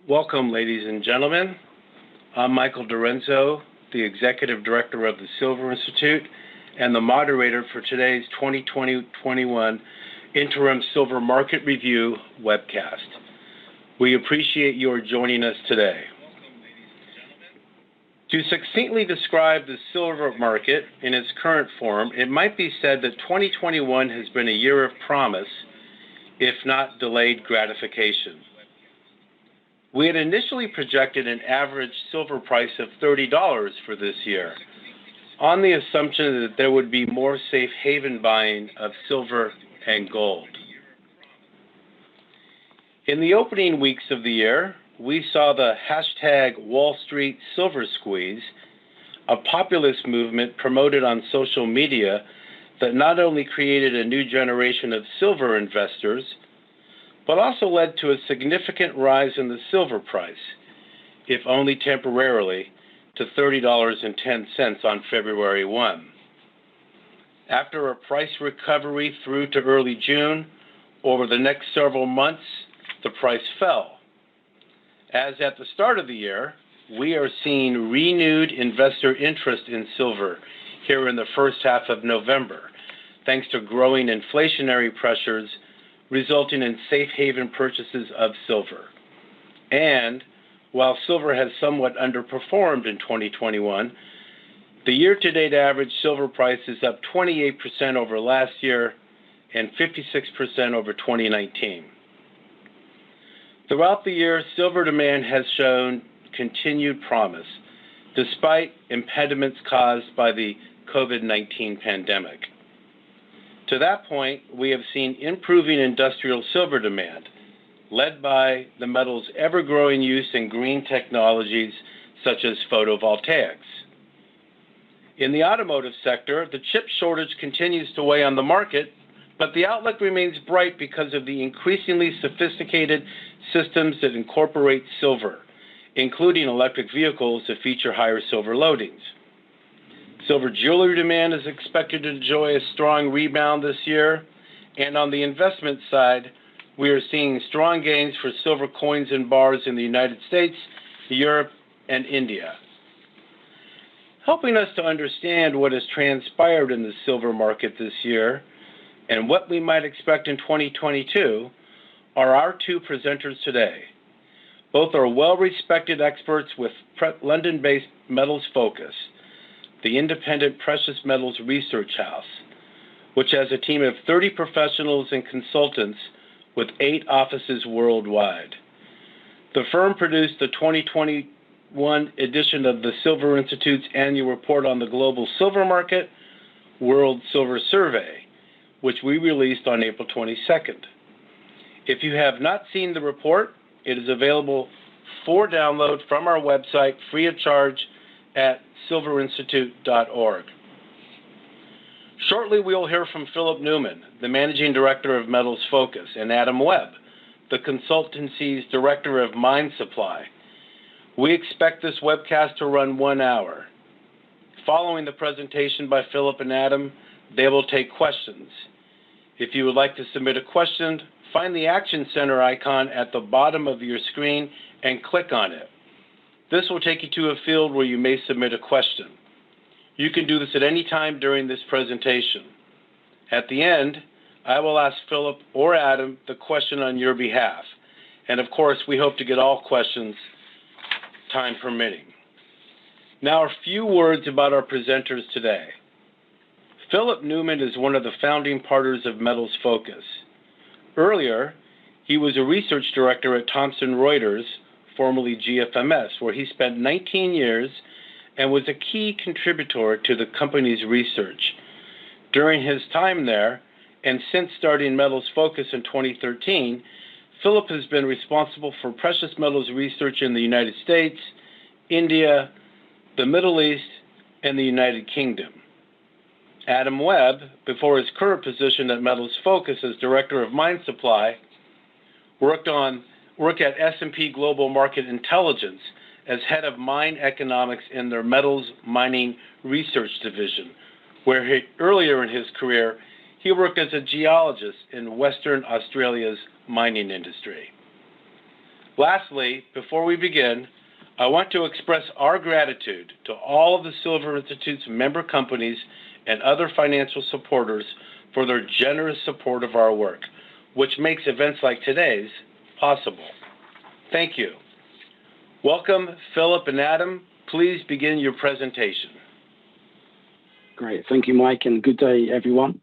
Welcome, ladies and gentlemen. I'm Michael DiRienzo, the Executive Director of the Silver Institute and the moderator for today's 2020-21 Interim Silver Market Review webcast. We appreciate your joining us today. To succinctly describe the silver market in its current form, it might be said that 2021 has been a year of promise, if not delayed gratification. We had initially projected an average silver price of $30 for this year, on the assumption that there would be more safe haven buying of silver and gold. In the opening weeks of the year, we saw the hashtag Wall Street Silver Squeeze, a populist movement promoted on social media that not only created a new generation of silver investors, but also led to a significant rise in the silver price, if only temporarily, to $30.10 on February 1. After a price recovery through to early June, over the next several months, the price fell. As at the start of the year, we are seeing renewed investor interest in silver here in the first half of November, thanks to growing inflationary pressures resulting in safe haven purchases of silver. And while silver has somewhat underperformed in 2021, the year-to-date average silver price is up 28% over last year and 56% over 2019. Throughout the year, silver demand has shown continued promise, despite impediments caused by the COVID-19 pandemic. To that point, we have seen improving industrial silver demand, led by the metal's ever-growing use in green technologies such as photovoltaics. In the automotive sector, the chip shortage continues to weigh on the market, but the outlook remains bright because of the increasingly sophisticated systems that incorporate silver, including electric vehicles that feature higher silver loadings. Silver jewelry demand is expected to enjoy a strong rebound this year, and on the investment side, we are seeing strong gains for silver coins and bars in the United States, Europe, and India. Helping us to understand what has transpired in the silver market this year and what we might expect in 2022 are our two presenters today. Both are well-respected experts with London-based Metals Focus, the independent precious metals research house, which has a team of 30 professionals and consultants with 8 offices worldwide. The firm produced the 2021 edition of the Silver Institute's annual report on the global silver market, World Silver Survey, which we released on April 22nd. If you have not seen the report, it is available for download from our website free of charge at silverinstitute.org. Shortly, we will hear from Philip Newman, the Managing Director of Metals Focus, and Adam Webb, the consultancy's Director of Mine Supply. We expect this webcast to run 1 hour. Following the presentation by Philip and Adam, they will take questions. If you would like to submit a question, find the Action Center icon at the bottom of your screen and click on it. This will take you to a field where you may submit a question. You can do this at any time during this presentation. At the end, I will ask Philip or Adam the question on your behalf. And of course, we hope to get all questions, time permitting. Now, a few words about our presenters today. Philip Newman is one of the founding partners of Metals Focus. Earlier, he was a research director at Thomson Reuters, formerly GFMS, where he spent 19 years and was a key contributor to the company's research. During his time there, and since starting Metals Focus in 2013, Philip has been responsible for precious metals research in the United States, India, the Middle East, and the United Kingdom. Adam Webb, before his current position at Metals Focus as Director of Mine Supply, worked at S&P Global Market Intelligence as head of mine economics in their metals mining research division, where earlier in his career, he worked as a geologist in Western Australia's mining industry. Lastly, before we begin, I want to express our gratitude to all of the Silver Institute's member companies and other financial supporters for their generous support of our work, which makes events like today's possible. Thank you. Welcome, Philip and Adam. Please begin your presentation. Great. Thank you, Mike, and good day, everyone.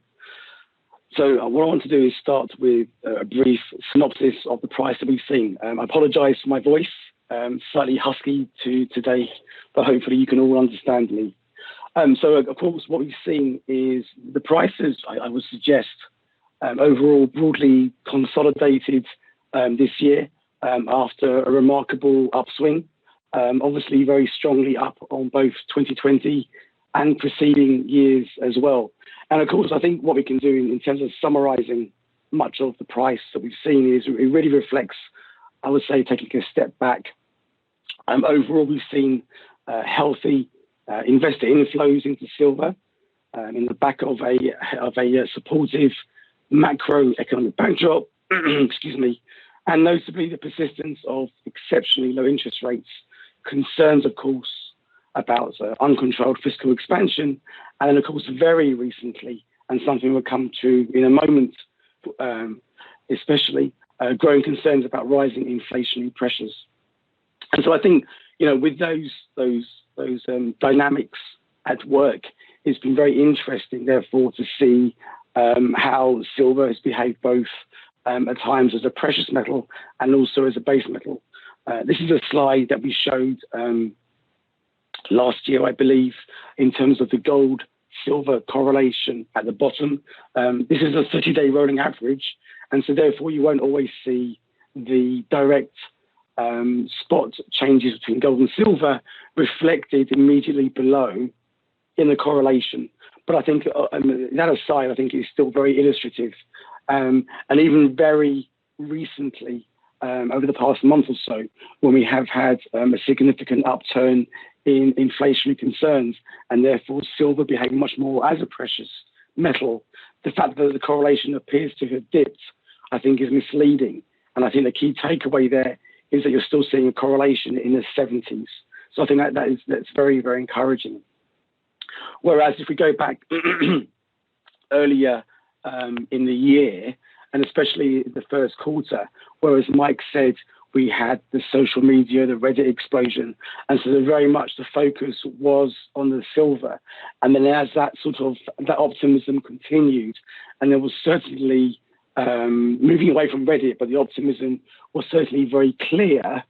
So what I want to do is start with a brief synopsis of the price that we've seen. I apologize for my voice, slightly husky today, but hopefully you can all understand me. So, of course, what we've seen is the prices, I would suggest, overall broadly consolidated this year after a remarkable upswing, obviously very strongly up on both 2020 and preceding years as well. And of course, I think what we can do in terms of summarizing much of the price that we've seen is it really reflects, I would say, taking a step back. Overall, we've seen healthy investor inflows into silver in the back of a supportive macroeconomic backdrop, excuse me, and notably the persistence of exceptionally low interest rates, concerns, of course, about uncontrolled fiscal expansion, and then, of course, very recently, and something we'll come to in a moment, especially growing concerns about rising inflationary pressures. And so I think, with those dynamics at work, it's been very interesting, therefore, to see how silver has behaved both at times as a precious metal and also as a base metal. This is a slide that we showed last year, I believe, in terms of the gold-silver correlation at the bottom. This is a 30-day rolling average, and so therefore you won't always see the direct spot changes between gold and silver reflected immediately below in the correlation. But I think that aside, I think it's still very illustrative. And even very recently, over the past month or so, when we have had a significant upturn in inflationary concerns, and therefore silver behaving much more as a precious metal, the fact that the correlation appears to have dipped, I think, is misleading. And I think the key takeaway there is that you're still seeing a correlation in the 70s. So I think that's very, very encouraging. Whereas if we go back earlier in the year, and especially the first quarter, whereas Mike said we had the social media, the Reddit explosion, and so very much the focus was on the silver. And then as that optimism continued, and there was certainly moving away from Reddit, but the optimism was certainly very clear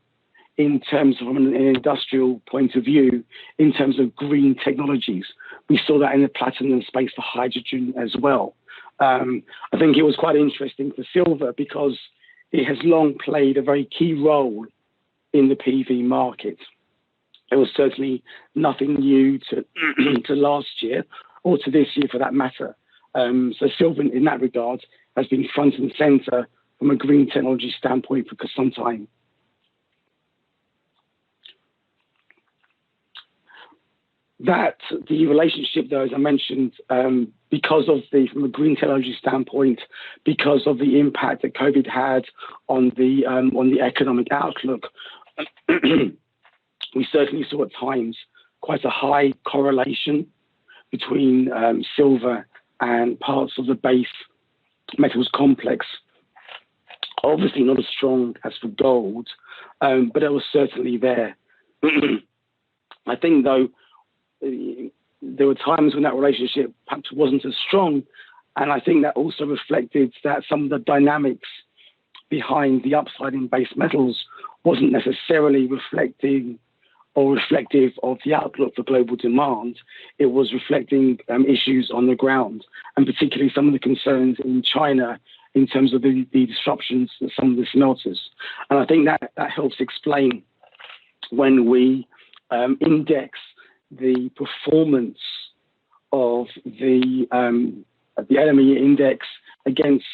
in terms of an industrial point of view, in terms of green technologies. We saw that in the platinum space for hydrogen as well. I think it was quite interesting for silver because it has long played a very key role in the PV market. It was certainly nothing new to last year or to this year for that matter. So silver in that regard has been front and center from a green technology standpoint for some time. That the relationship, though, as I mentioned, because of from a green technology standpoint, because of the impact that COVID had on the economic outlook, we certainly saw at times quite a high correlation between silver and parts of the base metals complex. Obviously not as strong as for gold, but it was certainly there. I think, though, there were times when that relationship perhaps wasn't as strong, and I think that also reflected that some of the dynamics behind the upside in base metals wasn't necessarily reflective of the outlook for global demand. It was reflecting issues on the ground, and particularly some of the concerns in China in terms of the disruptions to some of the smelters. And I think that helps explain when we index the performance of the LME index against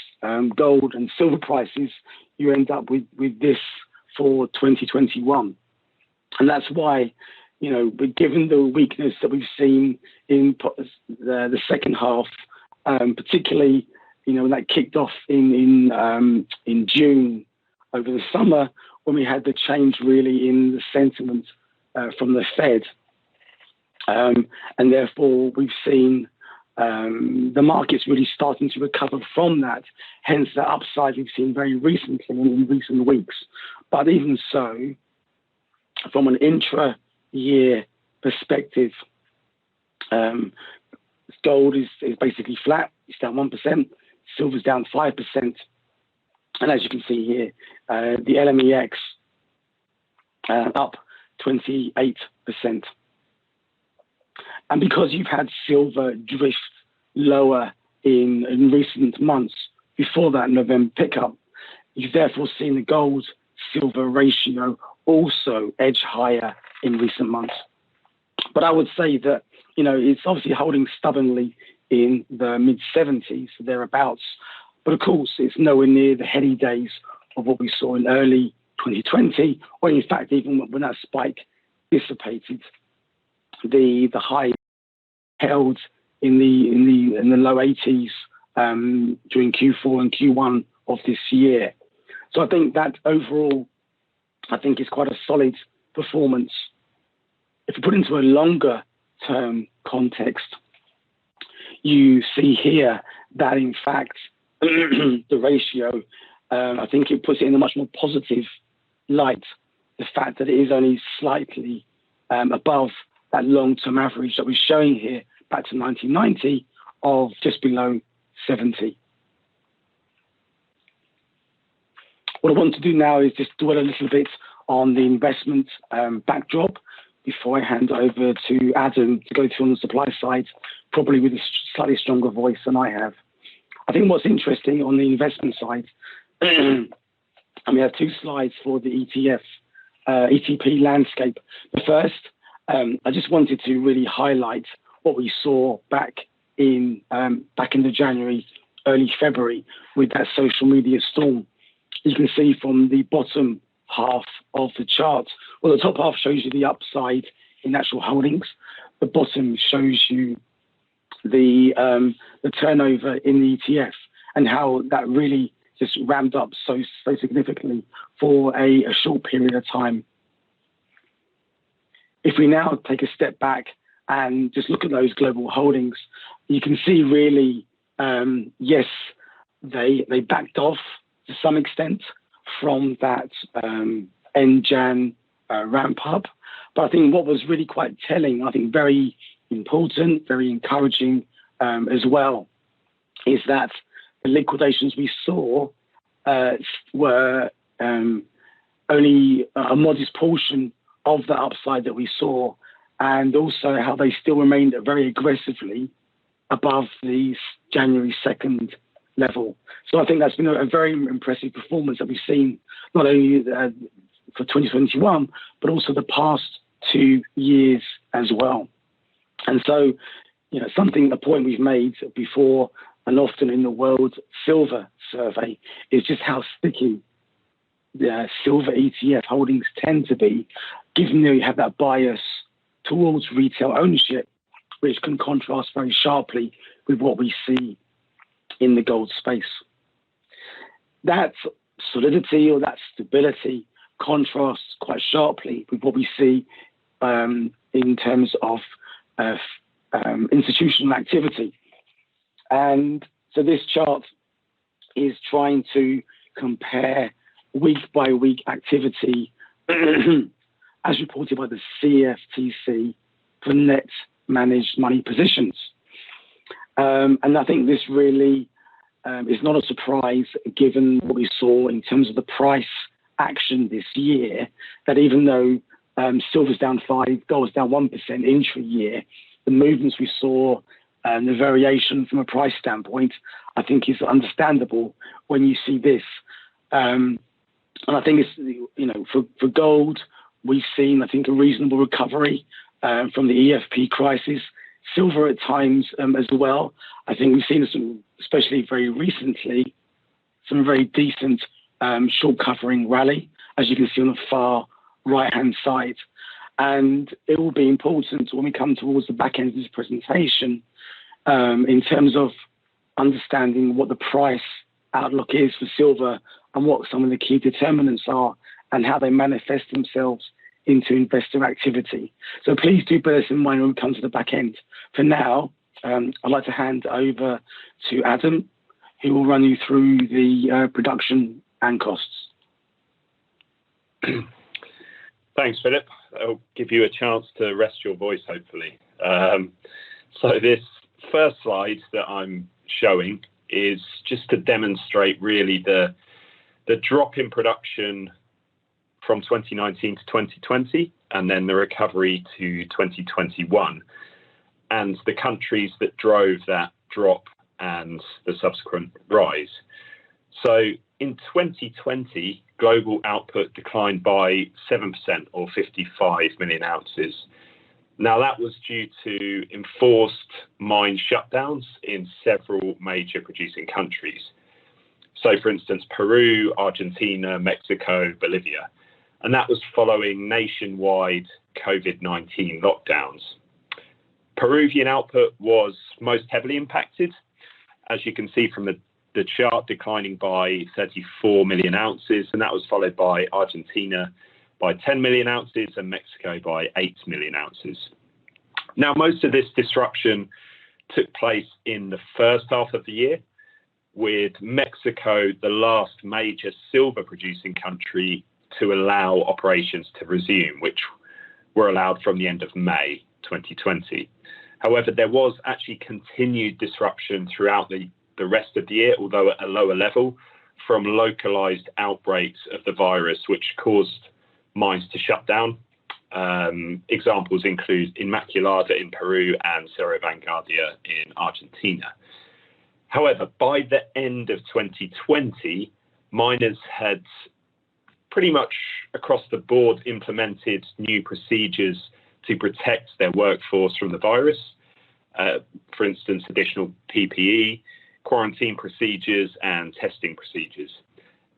gold and silver prices, you end up with this for 2021. And that's why, given the weakness that we've seen in the second half, particularly, when that kicked off in June over the summer, when we had the change really in the sentiment from the Fed. And therefore, we've seen the markets really starting to recover from that, hence the upside we've seen very recently in recent weeks. But even so, from an intra-year perspective, gold is basically flat. It's down 1%. Silver's down 5%. And as you can see here, the LMEX up 28%. And because you've had silver drift lower in recent months before that November pickup, you've therefore seen the gold-silver ratio also edge higher in recent months. But I would say that, it's obviously holding stubbornly in the mid-70s, thereabouts. But of course, it's nowhere near the heady days of what we saw in early 2020, or in fact, even when that spike dissipated, the high held in the low 80s during Q4 and Q1 of this year. So I think that overall, is quite a solid performance. If you put into a longer term context, you see here that in fact the ratio, I think it puts it in a much more positive light. The fact that it is only slightly above that long-term average that we're showing here back to 1990 of just below 70. What I want to do now is just dwell a little bit on the investment backdrop before I hand over to Adam to go through on the supply side, probably with a slightly stronger voice than I have. I think what's interesting on the investment side, and we have two slides for the ETP landscape. The first, I just wanted to really highlight what we saw back in the January, early February with that social media storm. You can see from the bottom half of the chart, well, the top half shows you the upside in actual holdings. The bottom shows you the turnover in the ETF and how that really just ramped up so significantly for a short period of time. If we now take a step back and just look at those global holdings, you can see really, yes, they backed off to some extent from that end Jan ramp up. But I think what was really quite telling, I think very important, very encouraging as well, is that the liquidations we saw were only a modest portion of the upside that we saw, and also how they still remained very aggressively above the January 2nd level. So I think that's been a very impressive performance that we've seen, not only for 2021, but also the past 2 years as well. And so, a point we've made before and often in the World Silver Survey is just how sticky the silver ETF holdings tend to be, given that you have that bias towards retail ownership, which can contrast very sharply with what we see in the gold space. That solidity or that stability contrasts quite sharply with what we see in terms of institutional activity. And so this chart is trying to compare week-by-week activity as reported by the CFTC for net managed money positions. And I think this really is not a surprise given what we saw in terms of the price action this year, that even though silver's down 5%, gold's down 1% intra-year, the movements we saw and the variation from a price standpoint, I think is understandable when you see this. And I think it's, for gold, we've seen, I think, a reasonable recovery from the EFP crisis. Silver at times as well. I think we've seen some, especially very recently, some very decent short covering rally, as you can see on the far right-hand side. And it will be important when we come towards the back end of this presentation in terms of understanding what the price outlook is for silver and what some of the key determinants are and how they manifest themselves into investor activity. So please do bear this in mind when we come to the back end. For now, I'd like to hand over to Adam, who will run you through the production and costs. Thanks, Philip. I'll give you a chance to rest your voice, hopefully. So this first slide that I'm showing is just to demonstrate really the drop in production from 2019 to 2020, and then the recovery to 2021, and the countries that drove that drop and the subsequent rise. So in 2020, global output declined by 7%, or 55 million ounces. Now, that was due to enforced mine shutdowns in several major producing countries. So, for instance, Peru, Argentina, Mexico, Bolivia. And that was following nationwide COVID-19 lockdowns. Peruvian output was most heavily impacted, as you can see from the chart, declining by 34 million ounces, and that was followed by Argentina by 10 million ounces and Mexico by 8 million ounces. Now, most of this disruption took place in the first half of the year, with Mexico the last major silver producing country to allow operations to resume, which were allowed from the end of May 2020. However, there was actually continued disruption throughout the rest of the year, although at a lower level, from localized outbreaks of the virus, which caused mines to shut down. Examples include Inmaculada in Peru and Cerro Vanguardia in Argentina. However, by the end of 2020, miners had pretty much across the board implemented new procedures to protect their workforce from the virus. For instance, additional PPE, quarantine procedures and testing procedures.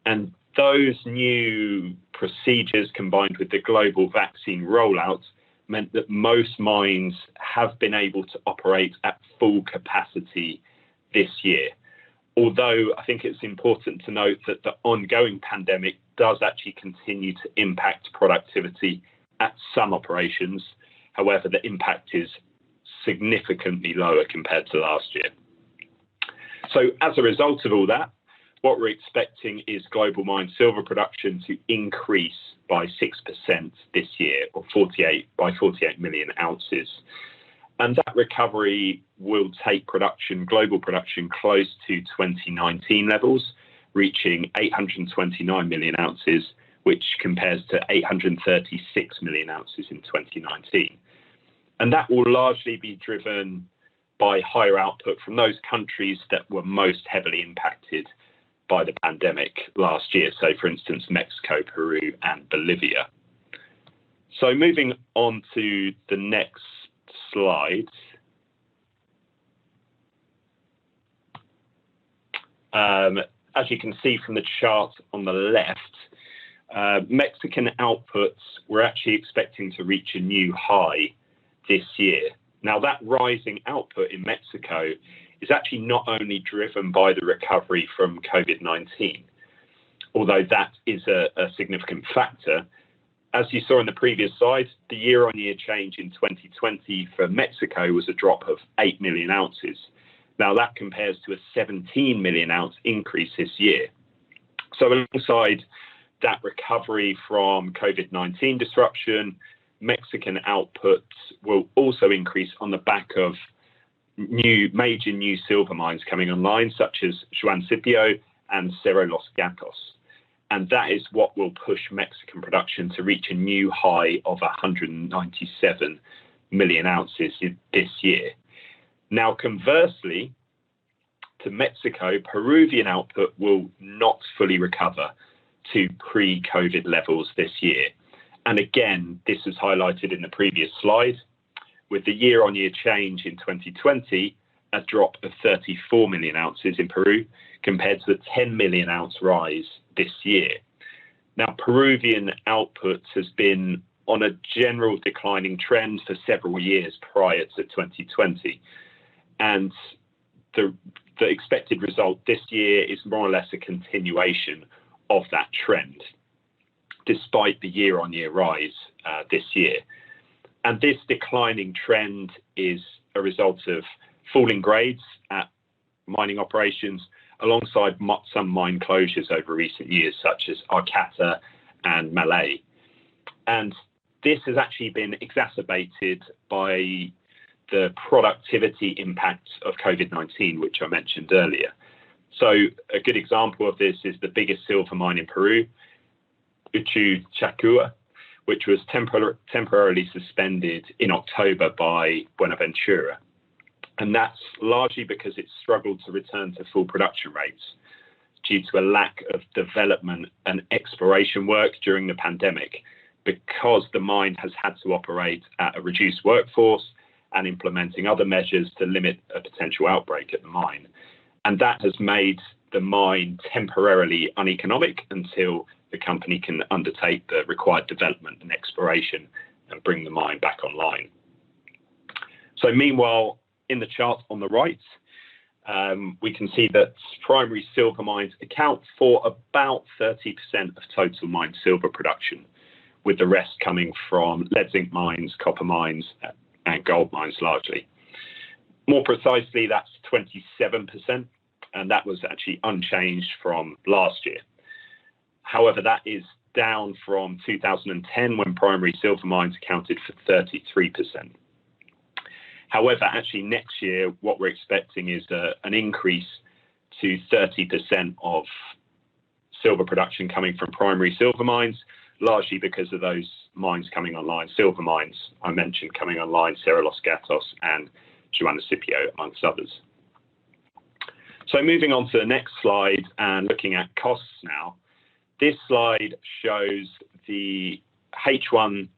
And those new procedures, combined with the global vaccine rollout, meant that most mines have been able to operate at full capacity this year. Although I think it's important to note that the ongoing pandemic does actually continue to impact productivity at some operations. However, the impact is significantly lower compared to last year. So as a result of all that, what we're expecting is global mine silver production to increase by 6% this year, or 48 million ounces. And that recovery will take global production close to 2019 levels, reaching 829 million ounces, which compares to 836 million ounces in 2019. And that will largely be driven by higher output from those countries that were most heavily impacted by the pandemic last year. So, for instance, Mexico, Peru, and Bolivia. So moving on to the next slide. As you can see from the chart on the left, Mexican outputs were actually expecting to reach a new high this year. Now, that rising output in Mexico is actually not only driven by the recovery from COVID-19, although that is a significant factor. As you saw in the previous slide, the year-on-year change in 2020 for Mexico was a drop of 8 million ounces. Now, that compares to a 17 million ounce increase this year. So alongside that recovery from COVID-19 disruption, Mexican outputs will also increase on the back of major new silver mines coming online, such as Juanicipio and Cerro Los Gatos. And that is what will push Mexican production to reach a new high of 197 million ounces this year. Now, conversely, to Mexico, Peruvian output will not fully recover to pre-COVID levels this year. And again, this is highlighted in the previous slide, with the year-on-year change in 2020, a drop of 34 million ounces in Peru compared to the 10 million ounce rise this year. Now, Peruvian output has been on a general declining trend for several years prior to 2020. And the expected result this year is more or less a continuation of that trend. despite the year-on-year rise this year. And this declining trend is a result of falling grades at mining operations alongside some mine closures over recent years, such as Arcata and Malay. And this has actually been exacerbated by the productivity impacts of COVID-19, which I mentioned earlier. So a good example of this is the biggest silver mine in Peru, Uchucchacua, which was temporarily suspended in October by Buenaventura. And that's largely because it struggled to return to full production rates due to a lack of development and exploration work during the pandemic, because the mine has had to operate at a reduced workforce and implementing other measures to limit a potential outbreak at the mine. And that has made the mine temporarily uneconomic until the company can undertake the required development and exploration and bring the mine back online. So meanwhile, in the chart on the right, we can see that primary silver mines account for about 30% of total mine silver production, with the rest coming from lead zinc mines, copper mines, and gold mines largely. More precisely, that's 27%, and that was actually unchanged from last year. However, that is down from 2010, when primary silver mines accounted for 33%. However, actually next year, what we're expecting is an increase to 30% of silver production coming from primary silver mines, largely because of those mines coming online, silver mines I mentioned coming online, Cerro Los Gatos and Juanicipio, amongst others. So moving on to the next slide and looking at costs now. This slide shows the H1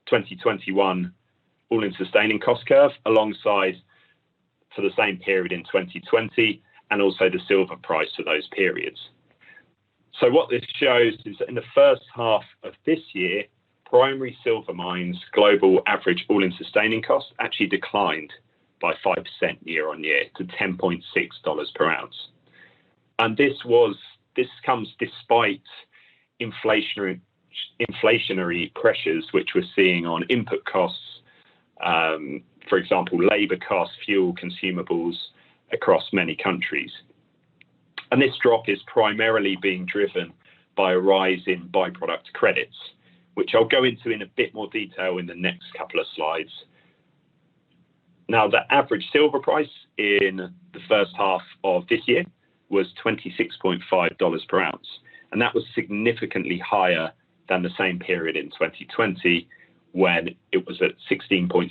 2021 all-in sustaining cost curve alongside for the same period in 2020, and also the silver price for those periods. So what this shows is that in the first half of this year, primary silver mines global average all-in sustaining cost actually declined by 5% year on year to $10.6 per ounce. And this comes despite inflationary pressures which we're seeing on input costs, for example, labor costs, fuel, consumables across many countries. And this drop is primarily being driven by a rise in byproduct credits, which I'll go into in a bit more detail in the next couple of slides. Now, the average silver price in the first half of this year was $26.5 per ounce, and that was significantly higher than the same period in 2020, when it was at $16.6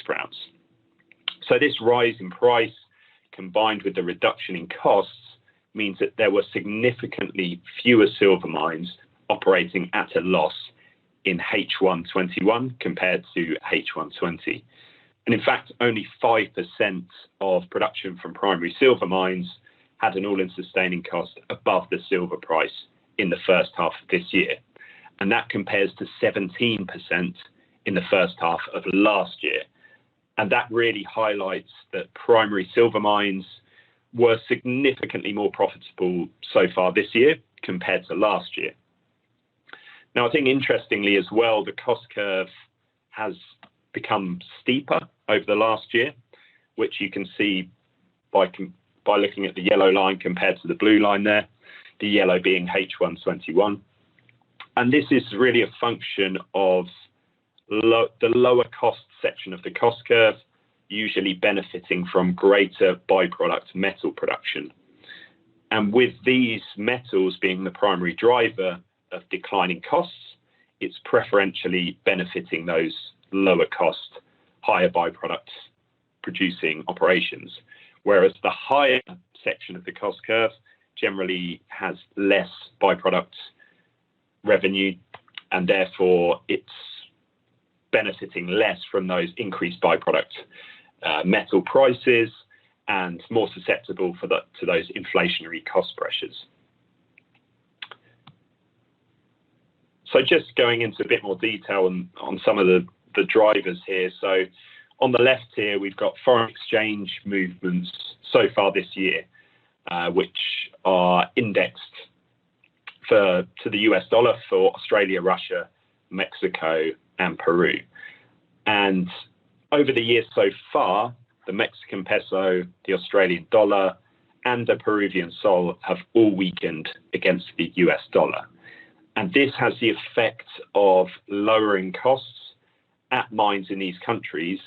per ounce. So this rise in price, combined with the reduction in costs, means that there were significantly fewer silver mines operating at a loss in H1 21 compared to H1 20. And in fact, only 5% of production from primary silver mines had an all-in sustaining cost above the silver price in the first half of this year. And that compares to 17% in the first half of last year. And that really highlights that primary silver mines were significantly more profitable so far this year compared to last year. Now, I think interestingly as well, the cost curve has become steeper over the last year, which you can see by looking at the yellow line compared to the blue line there, the yellow being H1 21. And this is really a function of the lower cost section of the cost curve, usually benefiting from greater byproduct metal production. And with these metals being the primary driver of declining costs, it's preferentially benefiting those lower cost, higher byproducts producing operations. Whereas the higher section of the cost curve generally has less byproduct revenue, and therefore it's benefiting less from those increased byproduct metal prices and more susceptible to those inflationary cost pressures. So just going into a bit more detail on some of the drivers here. So on the left here, we've got foreign exchange movements so far this year, which are indexed to the US dollar for Australia, Russia, Mexico, and Peru. And over the years so far, the Mexican peso, the Australian dollar, and the Peruvian sol have all weakened against the US dollar. And this has the effect of lowering costs at mines in these countries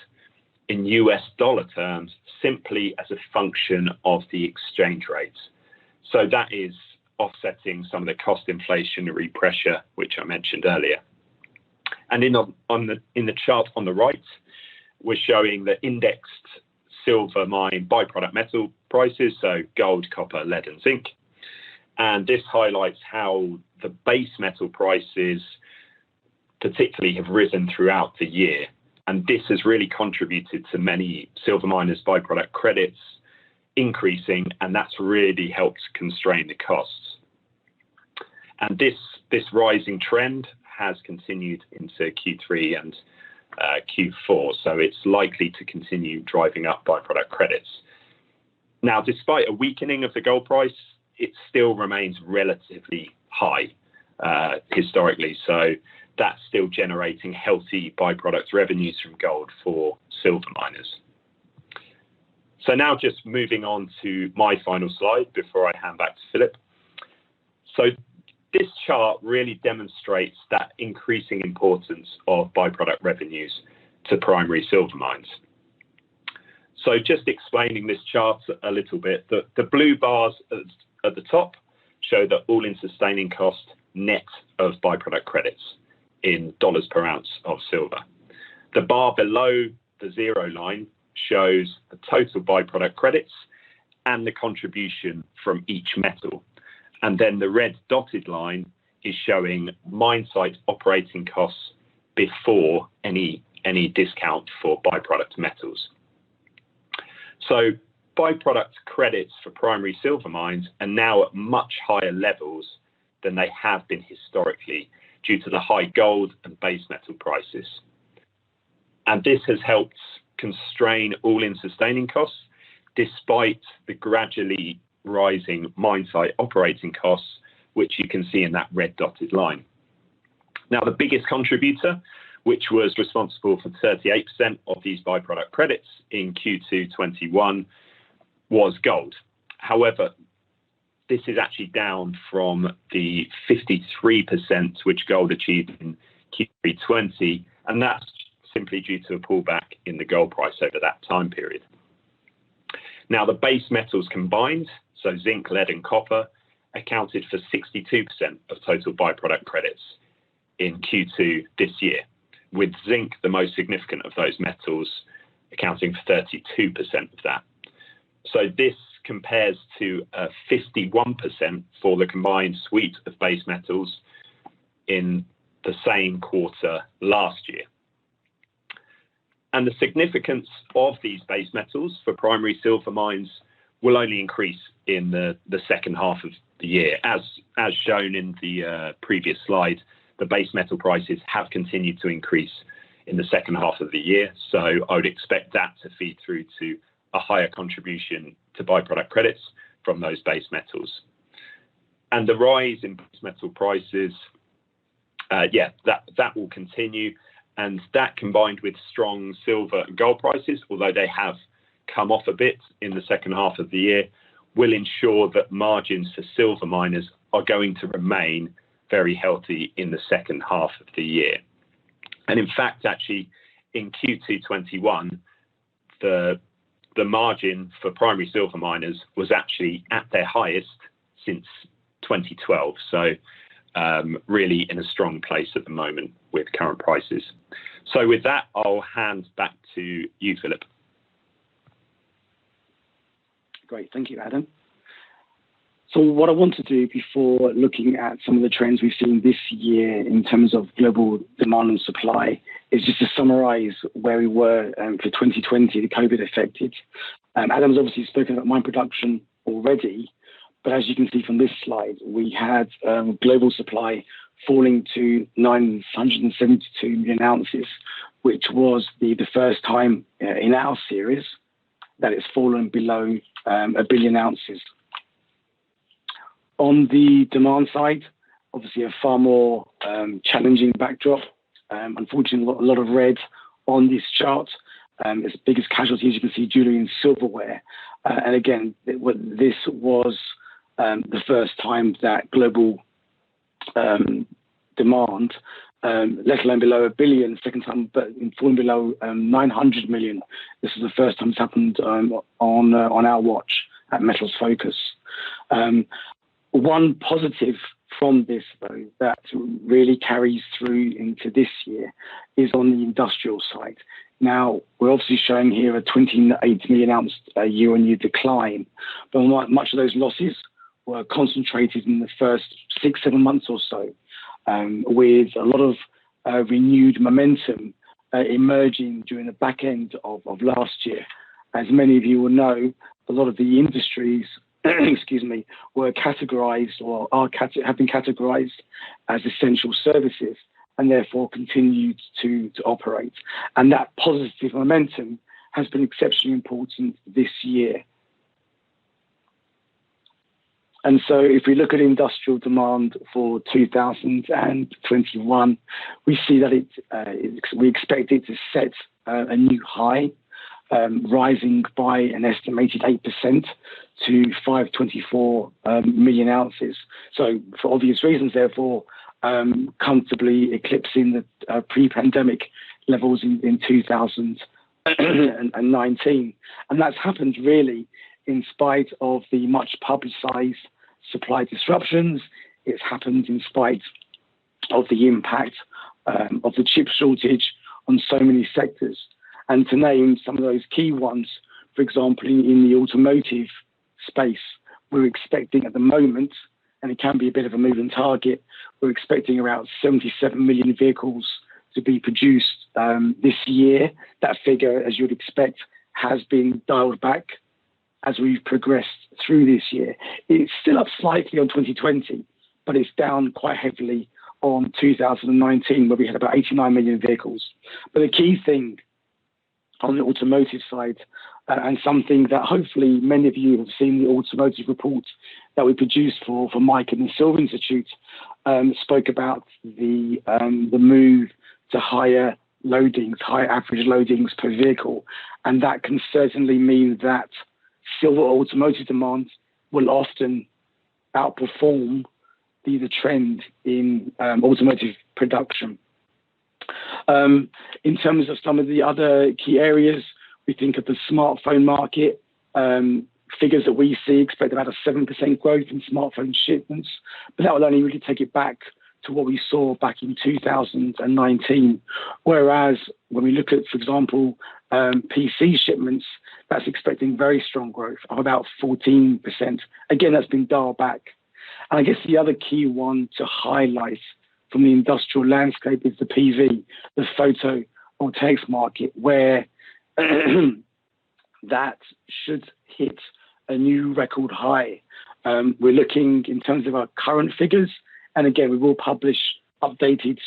in US dollar terms, simply as a function of the exchange rates. So that is offsetting some of the cost inflationary pressure, which I mentioned earlier. And in the chart on the right, we're showing the indexed silver mine byproduct metal prices, so gold, copper, lead, and zinc. And this highlights how the base metal prices particularly have risen throughout the year. And this has really contributed to many silver miners' byproduct credits increasing, and that's really helped constrain the costs. And this rising trend has continued into Q3 and Q4, so it's likely to continue driving up byproduct credits. Now, despite a weakening of the gold price, it still remains relatively high historically, so that's still generating healthy byproduct revenues from gold for silver miners. So now just moving on to my final slide before I hand back to Philip. So this chart really demonstrates that increasing importance of byproduct revenues to primary silver mines. So just explaining this chart a little bit, the blue bars at the top show the all-in sustaining cost net of byproduct credits in dollars per ounce of silver. The bar below the zero line shows the total byproduct credits and the contribution from each metal. And then the red dotted line is showing mine site operating costs before any discount for byproduct metals. So byproduct credits for primary silver mines are now at much higher levels than they have been historically due to the high gold and base metal prices. And this has helped constrain all-in sustaining costs despite the gradually rising mine site operating costs, which you can see in that red dotted line. Now, the biggest contributor, which was responsible for 38% of these byproduct credits in Q2 21, was gold. However, this is actually down from the 53% which gold achieved in Q3 20, and that's simply due to a pullback in the gold price over that time period. Now, the base metals combined, so zinc, lead, and copper, accounted for 62% of total byproduct credits in Q2 this year, with zinc the most significant of those metals, accounting for 32% of that. So this compares to 51% for the combined suite of base metals in the same quarter last year. And the significance of these base metals for primary silver mines will only increase in the second half of the year. As shown in the previous slide, the base metal prices have continued to increase in the second half of the year. So I would expect that to feed through to a higher contribution to byproduct credits from those base metals. And the rise in base metal prices, that will continue. And that, combined with strong silver and gold prices, although they have come off a bit in the second half of the year, will ensure that margins for silver miners are going to remain very healthy in the second half of the year. And in fact, actually, in Q2 21, the margin for primary silver miners was actually at their highest since 2012. So really in a strong place at the moment with current prices. So with that, I'll hand back to you, Philip. Great, thank you, Adam. So what I want to do before looking at some of the trends we've seen this year in terms of global demand and supply is just to summarize where we were for 2020, the COVID affected. Adam's obviously spoken about mine production already, but as you can see from this slide, we had global supply falling to 972 million ounces, which was the first time in our series that it's fallen below 1 billion ounces. On the demand side, obviously a far more challenging backdrop. Unfortunately, a lot of red on this chart. Its biggest casualty, as you can see, jewellery and silverware. And again, this was the first time that global demand, let alone below $1 billion, second time, but falling below 900 million. This is the first time it's happened on our watch at Metals Focus. One positive from this, though, that really carries through into this year is on the industrial side. Now, we're obviously showing here a 28 million ounce year-on-year decline, but much of those losses were concentrated in the first 6-7 months or so, with a lot of renewed momentum emerging during the back end of last year. As many of you will know, a lot of the industries excuse me, were categorized or have been categorized as essential services and therefore continued to operate. And that positive momentum has been exceptionally important this year. And so if we look at industrial demand for 2021, we see that we expect it to set a new high, rising by an estimated 8% to 524 million ounces. So for obvious reasons, therefore, comfortably eclipsing the pre-pandemic levels in 2019. And that's happened really in spite of the much publicized supply disruptions. It's happened in spite of the impact of the chip shortage on so many sectors. And to name some of those key ones, for example, in the automotive space, we're expecting at the moment, and it can be a bit of a moving target, we're expecting around 77 million vehicles to be produced this year. That figure, as you would expect, has been dialed back as we've progressed through this year. It's still up slightly on 2020, but it's down quite heavily on 2019, where we had about 89 million vehicles. But the key thing on the automotive side, and something that hopefully many of you have seen the automotive report that we produced for Mike and the Silver Institute, spoke about the move to higher loadings, higher average loadings per vehicle. And that can certainly mean that silver automotive demand will often outperform the trend in automotive production. In terms of some of the other key areas, we think of the smartphone market. Figures that we see expect about a 7% growth in smartphone shipments, but that will only really take it back to what we saw back in 2019. Whereas when we look at, for example, PC shipments, that's expecting very strong growth of about 14%. Again, that's been dialed back. And I guess the other key one to highlight from the industrial landscape is the PV, the photovoltaics market, where that should hit a new record high. We're looking in terms of our current figures, and again, we will publish updated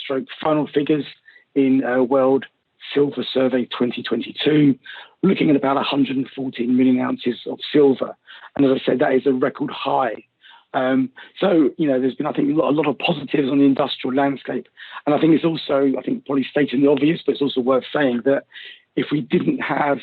final figures in World Silver Survey 2022. We're looking at about 114 million ounces of silver. And as I said, that is a record high. So, there's been, I think, a lot of positives on the industrial landscape. And I think it's also, probably stating the obvious, but it's also worth saying that if we didn't have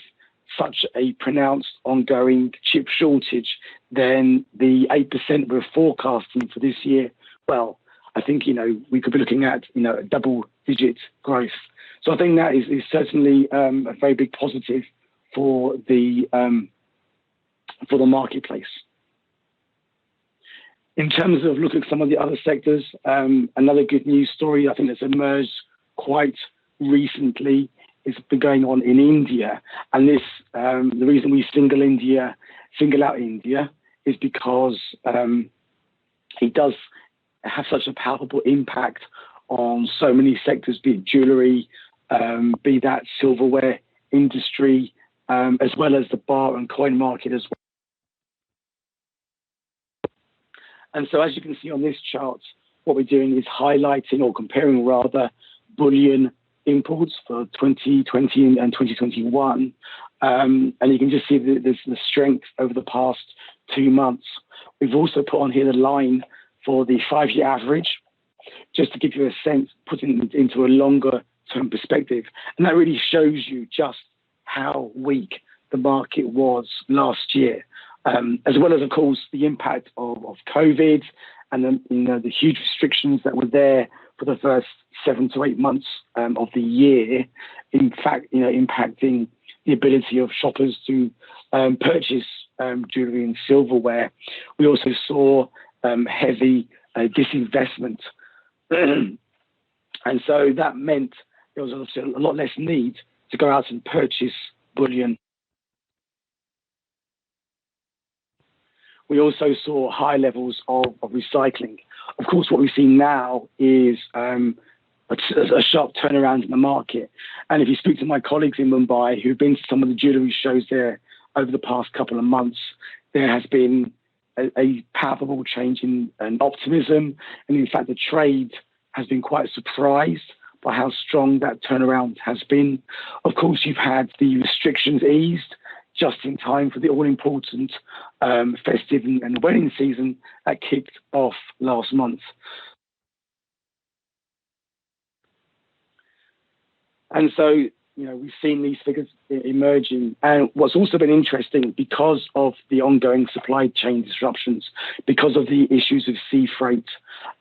such a pronounced ongoing chip shortage, then the 8% we're forecasting for this year, well, I think, we could be looking at, a double-digit growth. So I think that is certainly a very big positive for the marketplace. In terms of looking at some of the other sectors, another good news story I think that's emerged quite recently is been going on in India. And this, the reason we single out India is because it does have such a palpable impact on so many sectors, be it jewellery, be that silverware industry, as well as the bar and coin market as well. And so as you can see on this chart, what we're doing is highlighting or comparing rather bullion imports for 2020 and 2021. And you can just see the strength over the past 2 months. We've also put on here the line for the 5-year average just to give you a sense, putting it into a longer term perspective. And that really shows you just how weak the market was last year, as well as, of course, the impact of COVID and the huge restrictions that were there for the first 7 to 8 months of the year. In fact, impacting the ability of shoppers to purchase jewellery and silverware. We also saw heavy disinvestment. And so that meant there was also a lot less need to go out and purchase bullion. We also saw high levels of recycling. Of course, what we see now is a sharp turnaround in the market. And if you speak to my colleagues in Mumbai who've been to some of the jewellery shows there over the past couple of months, there has been a palpable change in optimism. And in fact, the trade has been quite surprised by how strong that turnaround has been. Of course, you've had the restrictions eased just in time for the all-important festive and wedding season that kicked off last month. And so, we've seen these figures emerging. And what's also been interesting, because of the ongoing supply chain disruptions, because of the issues of sea freight,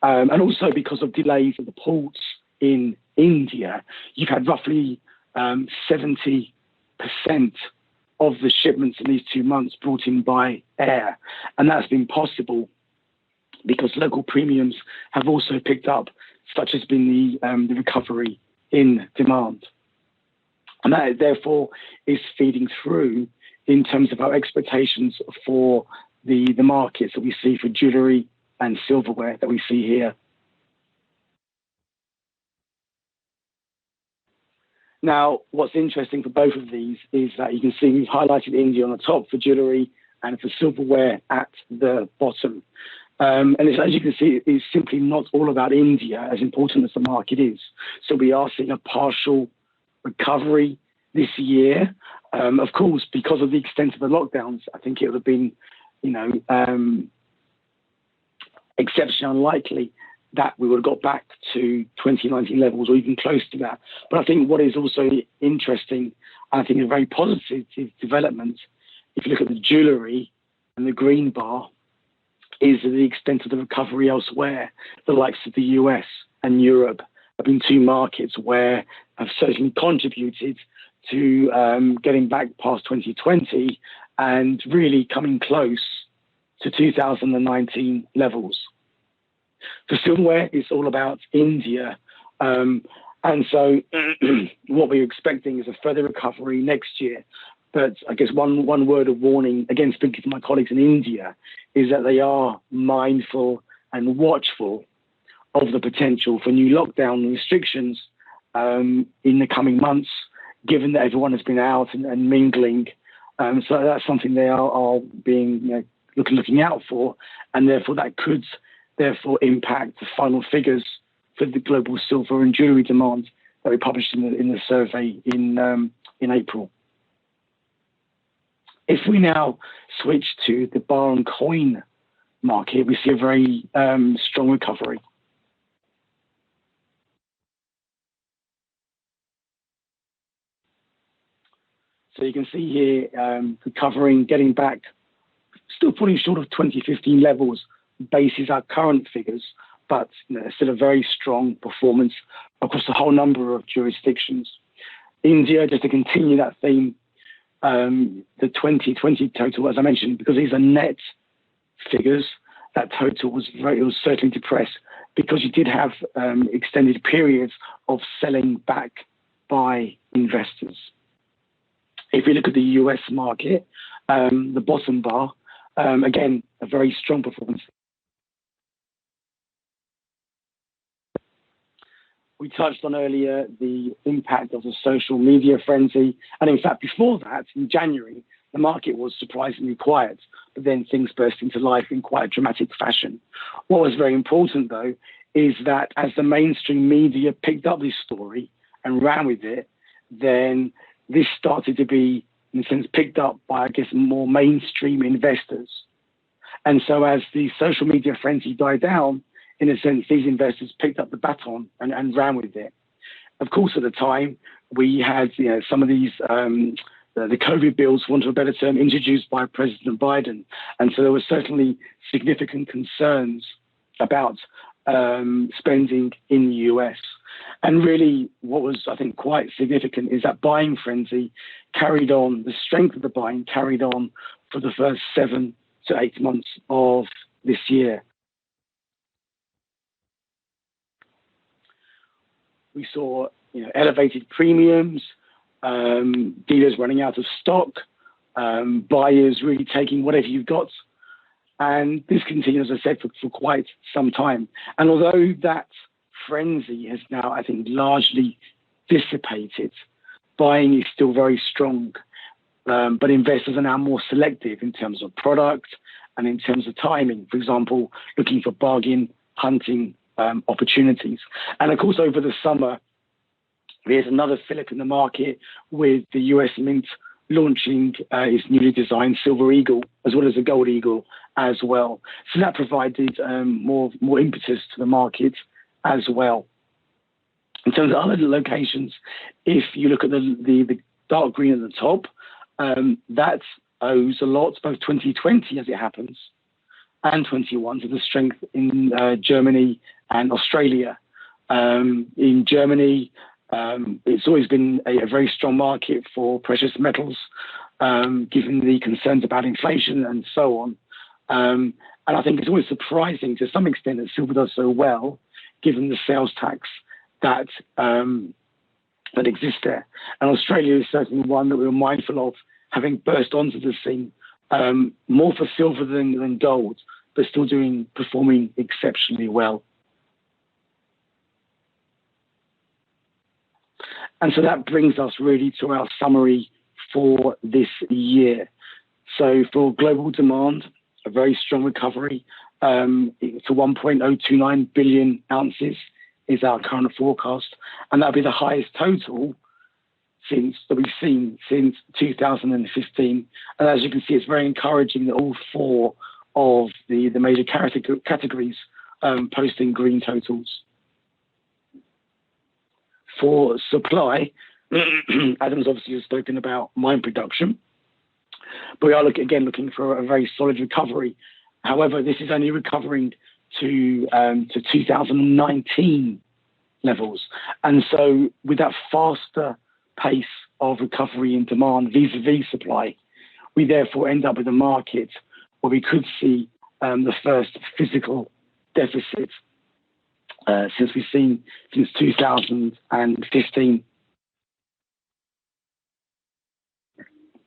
and also because of delays at the ports in India, you've had roughly 70% of the shipments in these 2 months brought in by air. And that's been possible because local premiums have also picked up, such has been the recovery in demand. And that, therefore, is feeding through in terms of our expectations for the markets that we see for jewellery and silverware that we see here. Now, what's interesting for both of these is that you can see we've highlighted India on the top for jewellery and for silverware at the bottom. And as you can see, it's simply not all about India, as important as the market is. So we are seeing a partial recovery this year. Of course, because of the extent of the lockdowns, I think it would have been, exceptionally unlikely that we would have got back to 2019 levels or even close to that. But I think what is also interesting, and I think a very positive development, if you look at the jewellery and the green bar, is the extent of the recovery elsewhere. The likes of the US and Europe have been two markets where have certainly contributed to getting back past 2020 and really coming close to 2019 levels. For silverware, it's all about India. And so what we're expecting is a further recovery next year. But I guess one word of warning, again, speaking to my colleagues in India, is that they are mindful and watchful of the potential for new lockdown restrictions in the coming months, given that everyone has been out and mingling. So that's something they are being looking out for, and therefore that could impact the final figures for the global silver and jewellery demand that we published in the survey in April. If we now switch to the bar and coin market, we see a very strong recovery. So you can see here recovering, getting back, still falling short of 2015 levels, bases our current figures, but still a very strong performance across a whole number of jurisdictions. India, just to continue that theme, the 2020 total, as I mentioned, because these are net figures, that total was certainly depressed because you did have extended periods of selling back by investors. If you look at the US market, the bottom bar, again, a very strong performance. We touched on earlier the impact of the social media frenzy. And in fact, before that, in January, the market was surprisingly quiet, but then things burst into life in quite a dramatic fashion. What was very important, though, is that as the mainstream media picked up this story and ran with it, then this started to be, in a sense, picked up by, I guess, more mainstream investors. And so as the social media frenzy died down, in a sense, these investors picked up the baton and ran with it. Of course, at the time, we had some of these the COVID bills, for want of a better term, introduced by President Biden, and so there were certainly significant concerns about spending in the US. And really, what was, I think, quite significant is that buying frenzy carried on, the strength of the buying carried on for the first 7 to 8 months of this year. We saw elevated premiums, dealers running out of stock, buyers really taking whatever you've got. And this continues, as I said, for quite some time. And although that frenzy has now, I think, largely dissipated, buying is still very strong. But investors are now more selective in terms of product and in terms of timing. For example, looking for bargain hunting opportunities. And of course, over the summer, there's another fillip in the market with the US Mint launching its newly designed Silver Eagle, as well as the Gold Eagle as well. So that provided more impetus to the market as well. In terms of other locations, if you look at the dark green at the top, that owes a lot, both 2020 as it happens, and 21 to the strength in Germany and Australia. In Germany, it's always been a very strong market for precious metals, given the concerns about inflation and so on. And I think it's always surprising to some extent that silver does so well, given the sales tax that exists there. And Australia is certainly one that we were mindful of, having burst onto the scene, more for silver than gold, but still performing exceptionally well. And so that brings us really to our summary for this year. So for global demand, a very strong recovery to 1.029 billion ounces is our current forecast. And that'll be the highest total that we've seen since 2015. And as you can see, it's very encouraging that all four of the major categories posting green totals. For supply, Adam's obviously has spoken about mine production, but we are looking for a very solid recovery. However, this is only recovering to 2019 levels. And so with that faster pace of recovery in demand vis-a-vis supply, we therefore end up with a market where we could see the first physical deficit since 2015.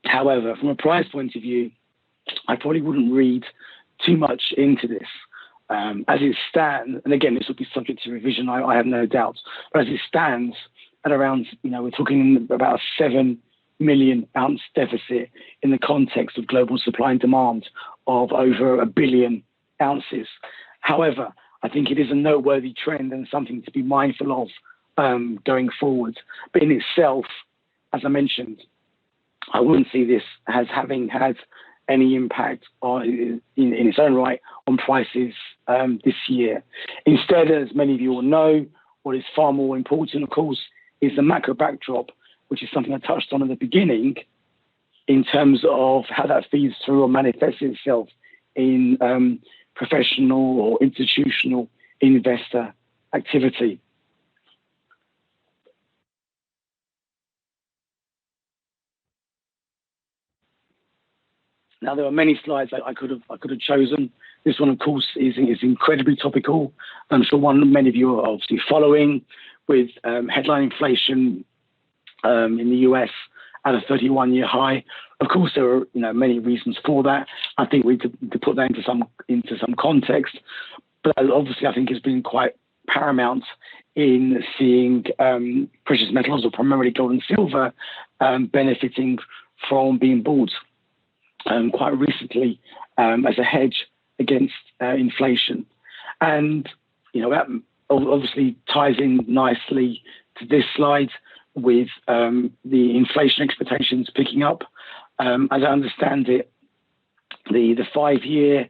However, from a price point of view, I probably wouldn't read too much into this. As it stands, and again, this will be subject to revision, I have no doubt, but as it stands at around, we're talking about a 7 million ounce deficit in the context of global supply and demand of over 1 billion ounces. However, I think it is a noteworthy trend and something to be mindful of going forward. But in itself, as I mentioned, I wouldn't see this as having had any impact in its own right on prices this year. Instead, as many of you will know, what is far more important, of course, is the macro backdrop, which is something I touched on at the beginning, in terms of how that feeds through or manifests itself in professional or institutional investor activity. Now, there are many slides I could have chosen. This one, of course, is incredibly topical. I'm sure many of you are obviously following, with headline inflation in the US at a 31-year high. Of course, there are many reasons for that. I think we could put that into some context, but obviously I think it's been quite paramount in seeing precious metals, or primarily gold and silver, benefiting from being bought quite recently as a hedge against inflation. And that obviously ties in nicely to this slide with the inflation expectations picking up. As I understand it, the 5-year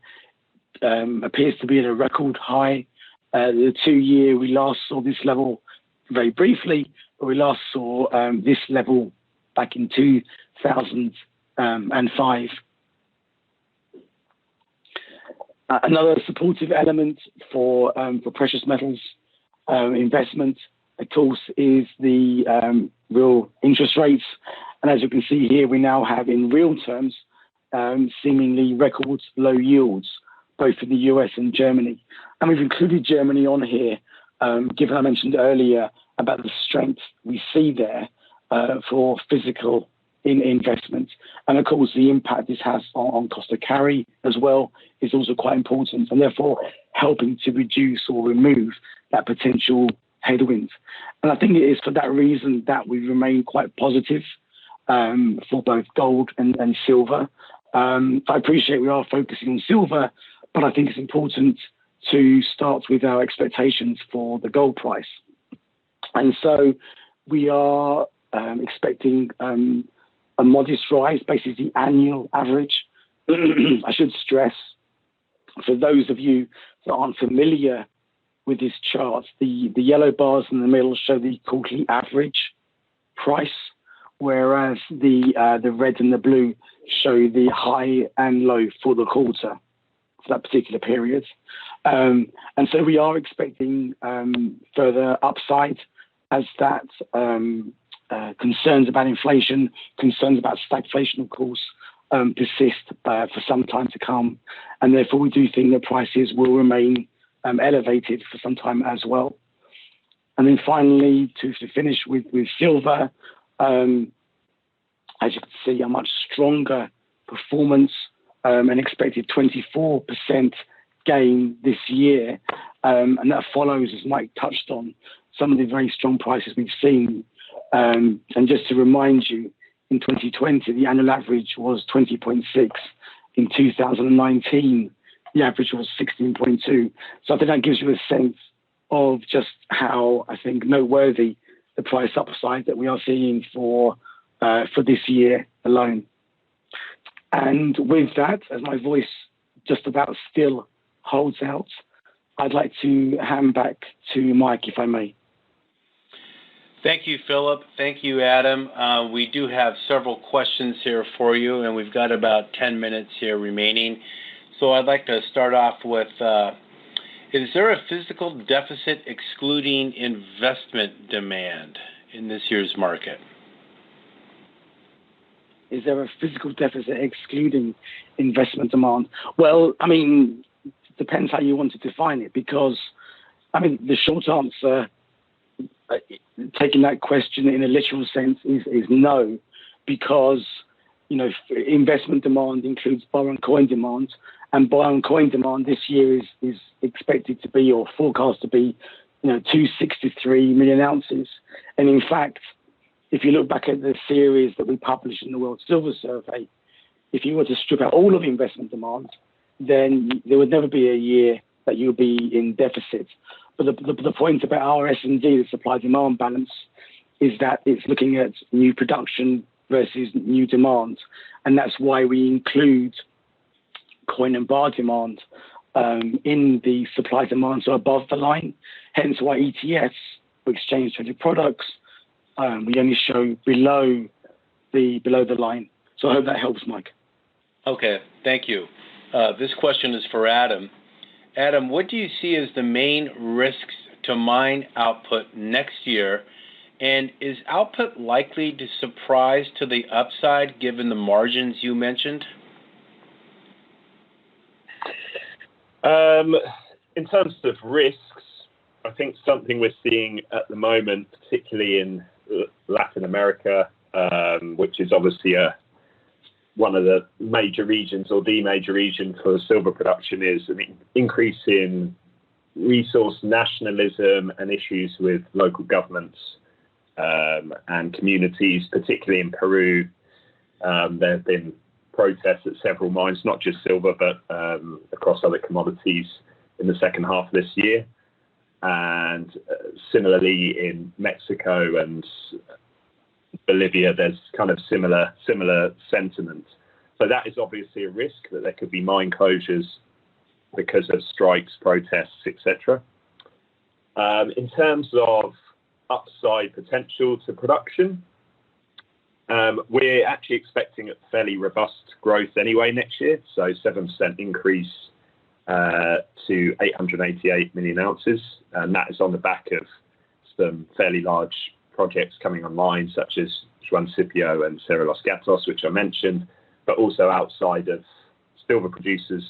appears to be at a record high The 2-year, we last saw this level very briefly, but we last saw this level back in 2005. Another supportive element for precious metals investment, of course, is the real interest rates. And as you can see here, we now have, in real terms, seemingly record low yields, both in the US and Germany. And we've included Germany on here, given I mentioned earlier about the strength we see there for physical in investment. And of course, the impact this has on cost of carry as well is also quite important, and therefore helping to reduce or remove that potential headwind. And I think it is for that reason that we remain quite positive for both gold and silver. I appreciate we are focusing on silver, but I think it's important to start with our expectations for the gold price. And so we are expecting a modest rise, basically the annual average. I should stress, for those of you that aren't familiar with this chart, the yellow bars in the middle show the quarterly average price, whereas the red and the blue show the high and low for the quarter for that particular period. And so we are expecting further upside as that concerns about inflation, concerns about stagflation, of course, persist for some time to come. And therefore, we do think that prices will remain elevated for some time as well. And then finally, to finish with silver, as you can see, a much stronger performance, an expected 24% gain this year. And that follows, as Mike touched on, some of the very strong prices we've seen. And just to remind you, in 2020, the annual average was 20.6. In 2019, the average was 16.2. So I think that gives you a sense of just how, I think, noteworthy the price upside that we are seeing for this year alone. And with that, as my voice just about still holds out, I'd like to hand back to Mike, if I may. Thank you, Philip. Thank you, Adam. We do have several questions here for you, and we've got about 10 minutes here remaining. So I'd like to start off with, is there a physical deficit excluding investment demand in this year's market? Is there a physical deficit excluding investment demand? Well, I mean, it depends how you want to define it, because, I mean, the short answer, taking that question in a literal sense, is no, because, you know, investment demand includes borrow and coin demand, and borrow and coin demand this year is expected to be, or forecast to be, 263 million ounces. And in fact, if you look back at the series that we published in the World Silver Survey, if you were to strip out all of investment demand, then there would never be a year that you'll be in deficit. But the point about our S&D, the supply-demand balance, is that it's looking at new production versus new demand. And that's why we include coin and bar demand in the supply-demand, so above the line. Hence why ETFs, or exchange-traded products, we only show below the line. So I hope that helps, Mike. Okay, thank you. This question is for Adam. Adam, what do you see as the main risks to mine output next year? And is output likely to surprise to the upside given the margins you mentioned? In terms of risks, I think something we're seeing at the moment, particularly in Latin America, which is obviously one of the major regions, or the major region for silver production, is an increase in resource nationalism and issues with local governments and communities, particularly in Peru. There have been protests at several mines, not just silver, but across other commodities in the second half of this year. And similarly in Mexico and Bolivia, there's kind of similar sentiment. So that is obviously a risk, that there could be mine closures because of strikes, protests, etc. In terms of upside potential to production, we're actually expecting a fairly robust growth anyway next year, so 7% increase to 888 million ounces, and that is on the back of some fairly large projects coming online, such as JewellerySilver and Cerro Los Gatos, which I mentioned, but also outside of silver producers,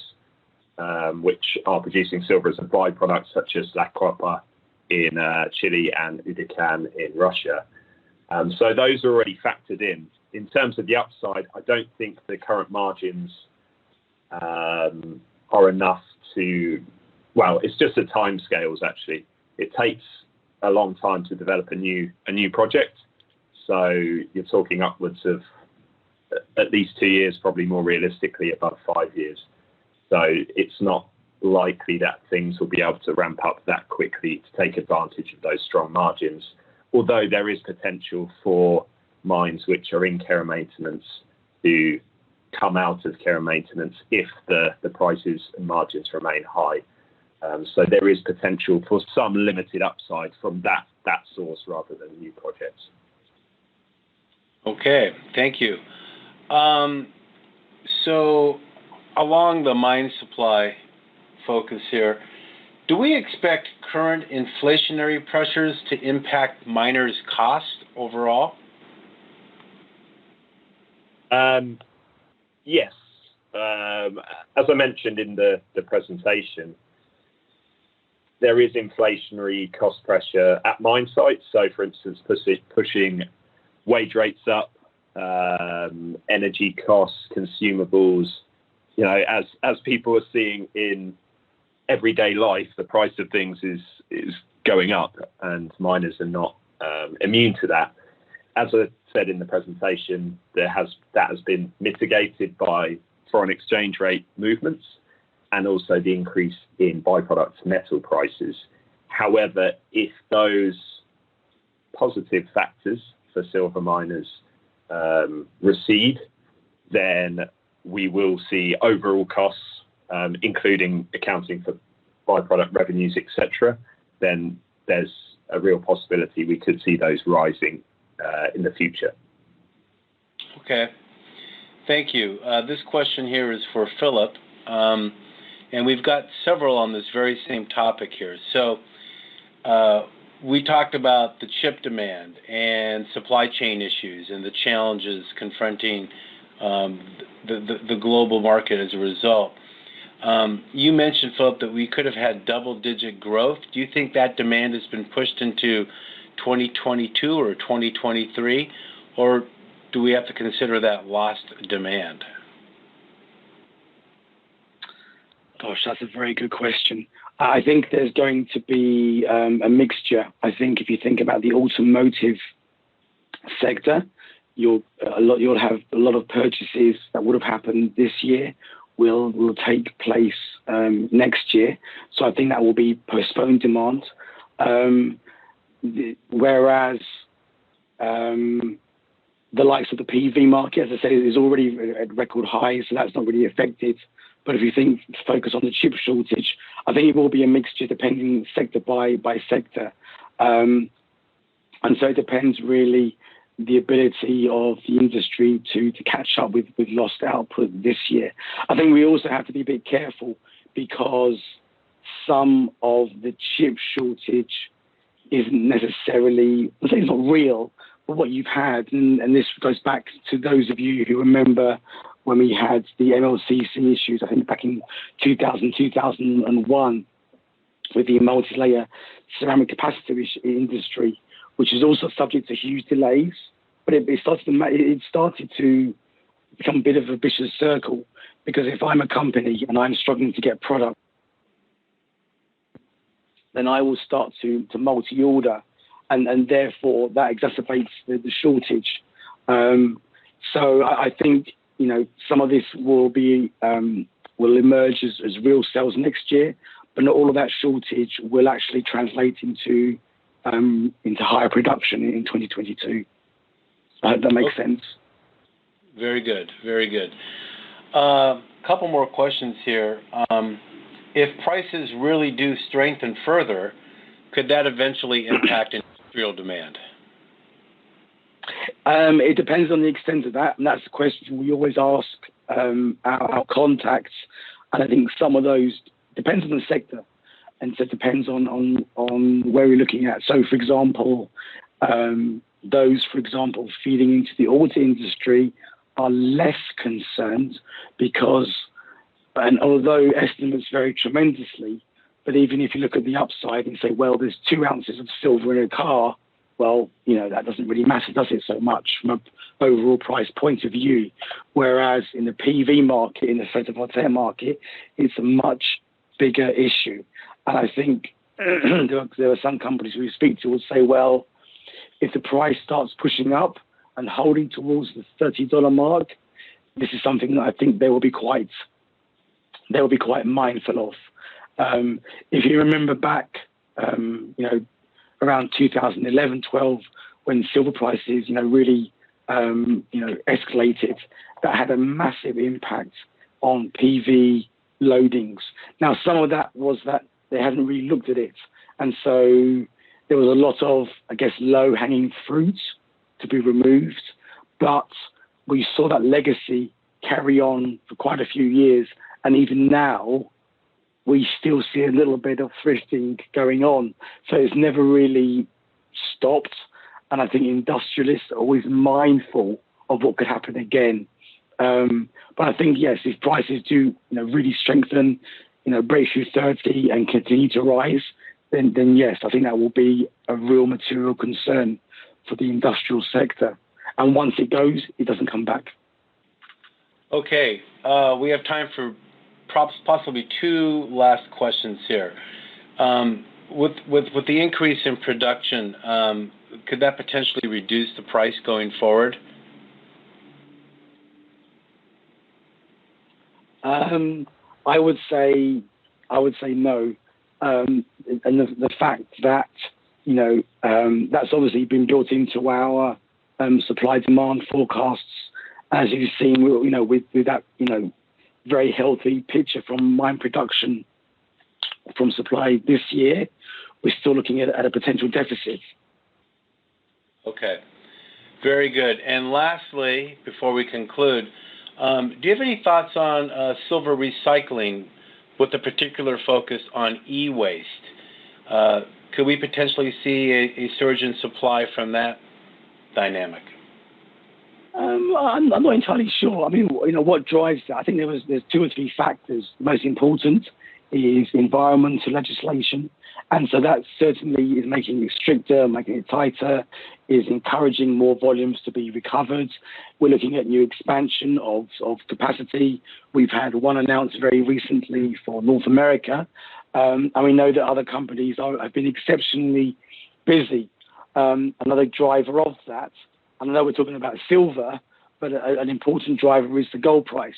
which are producing silver as a byproduct, such as La Copa in Chile and Udican in Russia. So those are already factored in. In terms of the upside, I don't think the current margins are enough to, well, it's just the timescales actually. It takes a long time to develop a new project. So you're talking upwards of at least 2 years, probably more realistically above 5 years. So it's not likely that things will be able to ramp up that quickly to take advantage of those strong margins, although there is potential for mines which are in care and maintenance to come out of care and maintenance if the prices and margins remain high. So there is potential for some limited upside from that source rather than new projects. Okay, thank you. So along the mine supply focus here, do we expect current inflationary pressures to impact miners' cost overall? Yes. As I mentioned in the presentation, there is inflationary cost pressure at mine sites. So, for instance, pushing wage rates up, energy costs, consumables. You know, as people are seeing in everyday life, the price of things is going up, and miners are not immune to that. As I said in the presentation, that has been mitigated by foreign exchange rate movements and also the increase in byproduct metal prices. However, if those positive factors for silver miners recede, then we will see overall costs, including accounting for byproduct revenues, etc. Then there's a real possibility we could see those rising in the future. Okay, thank you. This question here is for Philip, and we've got several on this very same topic here. So we talked about the chip demand and supply chain issues and the challenges confronting the global market as a result. You mentioned, Philip, that we could have had double-digit growth. Do you think that demand has been pushed into 2022 or 2023, or do we have to consider that lost demand? Gosh, that's a very good question. I think there's going to be a mixture. I think if you think about the automotive sector, you'll have a lot of purchases that would have happened this year will take place next year. So I think that will be postponed demand. Whereas the likes of the PV market, as I said, is already at record highs, so that's not really affected. But if you focus on the chip shortage, I think it will be a mixture depending sector by sector. And so it depends really the ability of the industry to catch up with lost output this year. I think we also have to be a bit careful because some of the chip shortage isn't necessarily, I think it's not real, but what you've had, and this goes back to those of you who remember when we had the MLCC issues, I think back in 2001, with the multi-layer ceramic capacitor industry, which is also subject to huge delays, but it started to become a bit of a vicious circle, because if I'm a company and I'm struggling to get product, then I will start to multi-order, and therefore that exacerbates the shortage. So I think, you know, some of this will emerge as real sales next year, but not all of that shortage will actually translate into higher production in 2022. I hope that makes sense. Very good, very good. Couple more questions here. If prices really do strengthen further, could that eventually impact industrial demand? It depends on the extent of that, and that's the question we always ask our contacts. And I think some of those depends on the sector, and so it depends on where we're looking at. So, for example, those, for example, feeding into the auto industry are less concerned because, and although estimates vary tremendously, but even if you look at the upside and say, well, there's 2 ounces of silver in a car, well, that doesn't really matter, does it, so much from an overall price point of view? Whereas in the PV market, in the photovoltaic market, it's a much bigger issue. And I think there are some companies we speak to will say, well, if the price starts pushing up and holding towards the $30 mark, this is something that I think they will be quite mindful of. If you remember back, around 2011, 12, when silver prices, really, escalated, that had a massive impact on PV loadings. Now, some of that was that they hadn't really looked at it. And so there was a lot of, I guess, low-hanging fruit to be removed. But we saw that legacy carry on for quite a few years. And even now, we still see a little bit of thrifting going on. So it's never really stopped. And I think industrialists are always mindful of what could happen again. But I think, yes, if prices do really strengthen, break through 30 and continue to rise, then yes, I think that will be a real material concern for the industrial sector. And once it goes, it doesn't come back. Okay, we have time for possibly 2 last questions here. With the increase in production, could that potentially reduce the price going forward? I would say no. And the fact that that's obviously been built into our supply demand forecasts, as you've seen, with that very healthy picture from mine production from supply this year, we're still looking at a potential deficit. Okay, very good. And lastly, before we conclude, do you have any thoughts on silver recycling with a particular focus on e-waste? Could we potentially see a surge in supply from that dynamic? I'm not entirely sure. I mean, what drives that? I think there's 2 or 3 factors. The most important is environmental legislation. And so that certainly is making it stricter, making it tighter, is encouraging more volumes to be recovered. We're looking at new expansion of capacity. We've had one announced very recently for North America. And we know that other companies have been exceptionally busy. Another driver of that, and I know we're talking about silver, but an important driver is the gold price.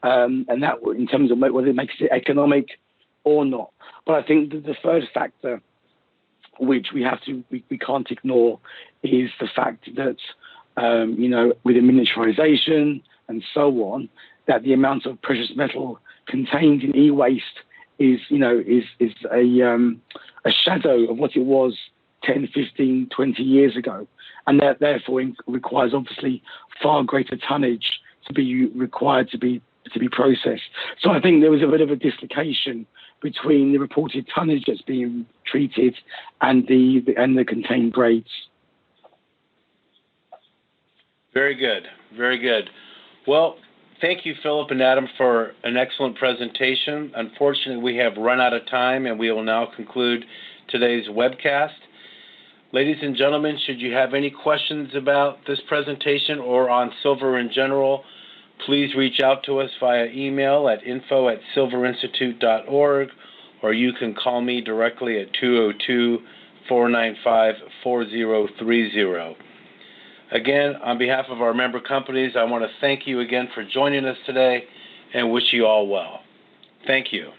And that, in terms of whether it makes it economic or not. But I think that the third factor, which we can't ignore, is the fact that, with the miniaturization and so on, that the amount of precious metal contained in e-waste is a shadow of what it was 10, 15, 20 years ago. And that therefore requires obviously far greater tonnage to be required to be processed. So I think there was a bit of a dislocation between the reported tonnage that's being treated and the contained grades. Very good, very good. Well, thank you, Philip and Adam, for an excellent presentation. Unfortunately, we have run out of time, and we will now conclude today's webcast. Ladies and gentlemen, should you have any questions about this presentation or on silver in general, please reach out to us via email at info@silverinstitute.org, or you can call me directly at 202-495-4030. Again, on behalf of our member companies, I want to thank you again for joining us today and wish you all well. Thank you.